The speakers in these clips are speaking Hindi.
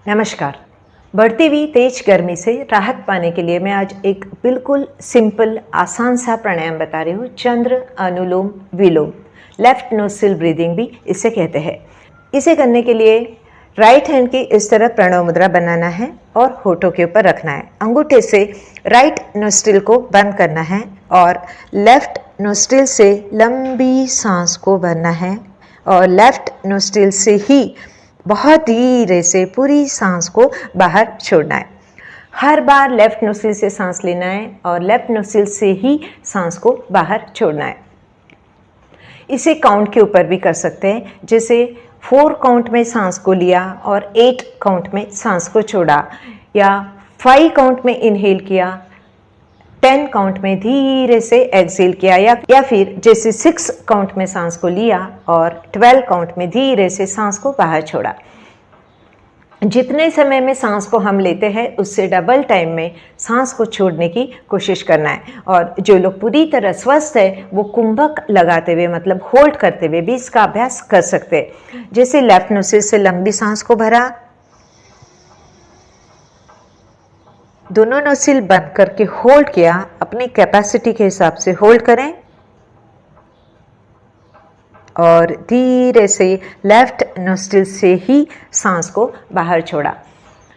नमस्कार। बढ़ती हुई तेज गर्मी से राहत पाने के लिए मैं आज एक बिल्कुल सिंपल आसान सा प्राणायाम बता रही हूँ। चंद्र अनुलोम विलोम, लेफ्ट नोस्ट्रिल ब्रीदिंग भी इसे कहते हैं। इसे करने के लिए राइट हैंड की इस तरह प्रणव मुद्रा बनाना है और होठों के ऊपर रखना है। अंगूठे से राइट नोस्ट्रिल को बंद करना है और लेफ्ट नोस्ट्रिल से लंबी सांस को भरना है और लेफ्ट नोस्ट्रिल से ही बहुत धीरे से पूरी सांस को बाहर छोड़ना है। हर बार लेफ्ट नोस्ट्रिल से सांस लेना है और लेफ्ट नोस्ट्रिल से ही सांस को बाहर छोड़ना है। इसे काउंट के ऊपर भी कर सकते हैं, जैसे 4 काउंट में सांस को लिया और 8 काउंट में सांस को छोड़ा, या 5 काउंट में इनहेल किया, 10 काउंट में धीरे से एक्सहेल किया, या फिर जैसे 6 काउंट में सांस को लिया और 12 काउंट में धीरे से सांस को बाहर छोड़ा। जितने समय में सांस को हम लेते हैं उससे डबल टाइम में सांस को छोड़ने की कोशिश करना है। और जो लोग पूरी तरह स्वस्थ है वो कुंभक लगाते हुए, मतलब होल्ड करते हुए भी इसका अभ्यास कर सकते हैं। जैसे लेफ्ट नोस्ट्रिल से लंबी सांस को भरा, दोनों नोस्ट्रिल बंद करके होल्ड किया, अपनी कैपेसिटी के हिसाब से होल्ड करें और धीरे से लेफ्ट नोस्ट्रिल से ही सांस को बाहर छोड़ा।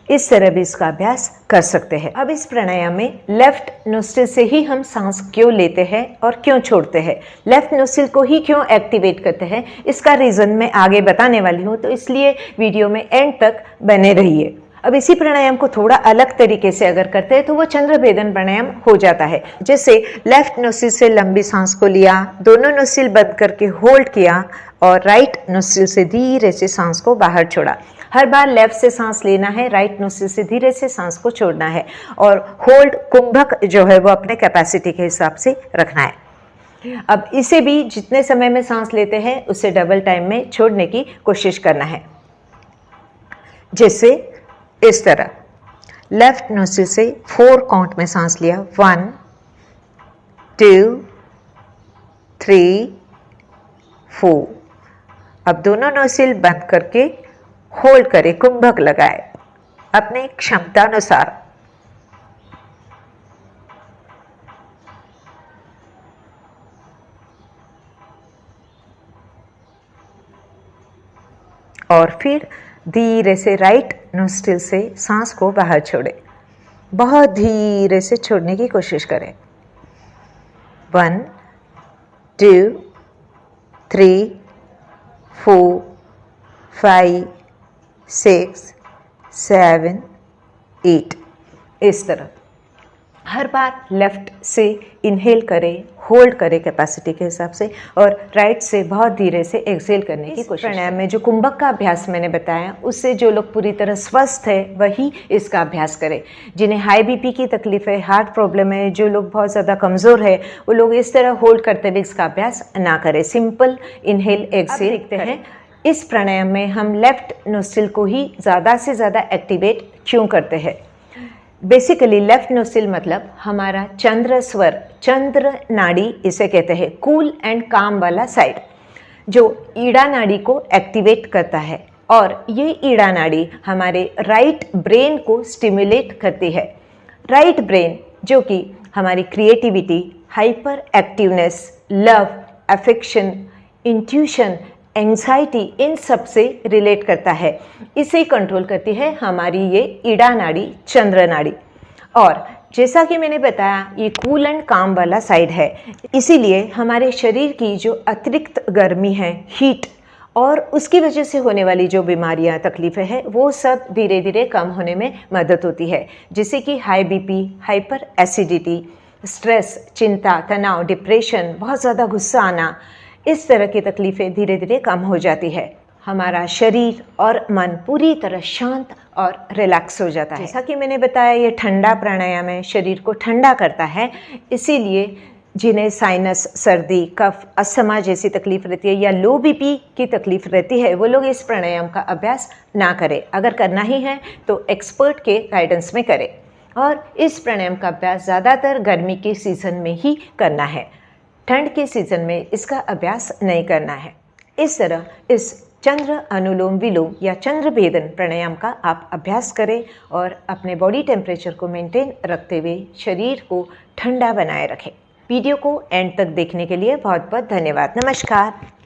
इस तरह भी इसका अभ्यास कर सकते हैं। अब इस प्राणायाम में लेफ्ट नोस्ट्रिल से ही हम सांस क्यों लेते हैं और क्यों छोड़ते हैं, लेफ्ट नोस्ट्रिल को ही क्यों एक्टिवेट करते हैं, इसका रीज़न मैं आगे बताने वाली हूँ, तो इसलिए वीडियो में एंड तक बने रहिए। अब इसी प्राणायाम को थोड़ा अलग तरीके से अगर करते हैं तो वो चंद्र भेदन प्राणायाम हो जाता है। जैसे लेफ्ट नोस्ट्रिल से लंबी सांस को लिया, दोनों नोस्ट्रिल बंद करके होल्ड किया और राइट नोस्ट्रिल से धीरे से सांस को बाहर छोड़ा। हर बार लेफ्ट से सांस लेना है, राइट नोस्ट्रिल से धीरे से सांस को छोड़ना है और होल्ड कुंभक जो है वो अपने कैपेसिटी के हिसाब से रखना है। अब इसे भी जितने समय में सांस लेते हैं उससे डबल टाइम में छोड़ने की कोशिश करना है। जैसे इस तरह लेफ्ट नोस्ट्रिल से 4 काउंट में सांस लिया, 1 2 3 4। अब दोनों नोस्ट्रिल बंद करके होल्ड करें, कुंभक लगाए अपने क्षमता अनुसार। और फिर धीरे से राइट नोस्ट्रिल से सांस को बाहर छोड़े, बहुत धीरे से छोड़ने की कोशिश करें। 1 2 3 4 5 6 7 8। इस तरह हर बार लेफ्ट से इनहेल करें, होल्ड करें कैपेसिटी के हिसाब से, और राइट से बहुत धीरे से एक्सहेल करने की कोशिश। प्राणायाम में जो कुंभक का अभ्यास मैंने बताया उससे जो लोग पूरी तरह स्वस्थ है वही इसका अभ्यास करें। जिन्हें हाई बीपी की तकलीफ है, हार्ट प्रॉब्लम है, जो लोग बहुत ज़्यादा कमज़ोर है, वो लोग इस तरह होल्ड करते हुए इसका अभ्यास ना करें। सिंपल इनहेल एक्सहेल देखते हैं। इस प्राणायाम में हम लेफ्ट नोस्ट्रिल को ही ज़्यादा से ज़्यादा एक्टिवेट क्यों करते हैं। बेसिकली लेफ्ट नोस्ट्रिल मतलब हमारा चंद्र स्वर, चंद्र नाड़ी इसे कहते हैं, कूल एंड काम वाला साइड, जो ईड़ा नाड़ी को एक्टिवेट करता है। और ये ईड़ा नाड़ी हमारे राइट ब्रेन को स्टिमुलेट करती है। राइट ब्रेन जो कि हमारी creativity, hyper activeness, love, affection, intuition, anxiety, इन सब से रिलेट करता है। इसे कंट्रोल करती है हमारी ये ईड़ा नाड़ी, चंद्र नाड़ी। और जैसा कि मैंने बताया ये कूल एंड काम वाला साइड है, इसीलिए हमारे शरीर की जो अतिरिक्त गर्मी है, हीट, और उसकी वजह से होने वाली जो बीमारियां, तकलीफ़ें हैं, वो सब धीरे धीरे कम होने में मदद होती है। जैसे कि high BP, hyper acidity, stress, चिंता, तनाव, डिप्रेशन, बहुत ज़्यादा गुस्सा आना, इस तरह की तकलीफ़ें धीरे धीरे कम हो जाती है। हमारा शरीर और मन पूरी तरह शांत और रिलैक्स हो जाता है। जैसा कि मैंने बताया ये ठंडा प्राणायाम है, शरीर को ठंडा करता है। इसीलिए जिन्हें साइनस, सर्दी, कफ, अस्थमा जैसी तकलीफ रहती है या लो बीपी की तकलीफ रहती है, वो लोग इस प्राणायाम का अभ्यास ना करें। अगर करना ही है तो एक्सपर्ट के गाइडेंस में करें। और इस प्राणायाम का अभ्यास ज़्यादातर गर्मी के सीज़न में ही करना है, ठंड के सीज़न में इसका अभ्यास नहीं करना है। इस तरह इस चंद्र अनुलोम विलोम या चंद्र भेदन प्राणायाम का आप अभ्यास करें और अपने बॉडी टेम्परेचर को मेंटेन रखते हुए शरीर को ठंडा बनाए रखें। वीडियो को एंड तक देखने के लिए बहुत बहुत धन्यवाद। नमस्कार।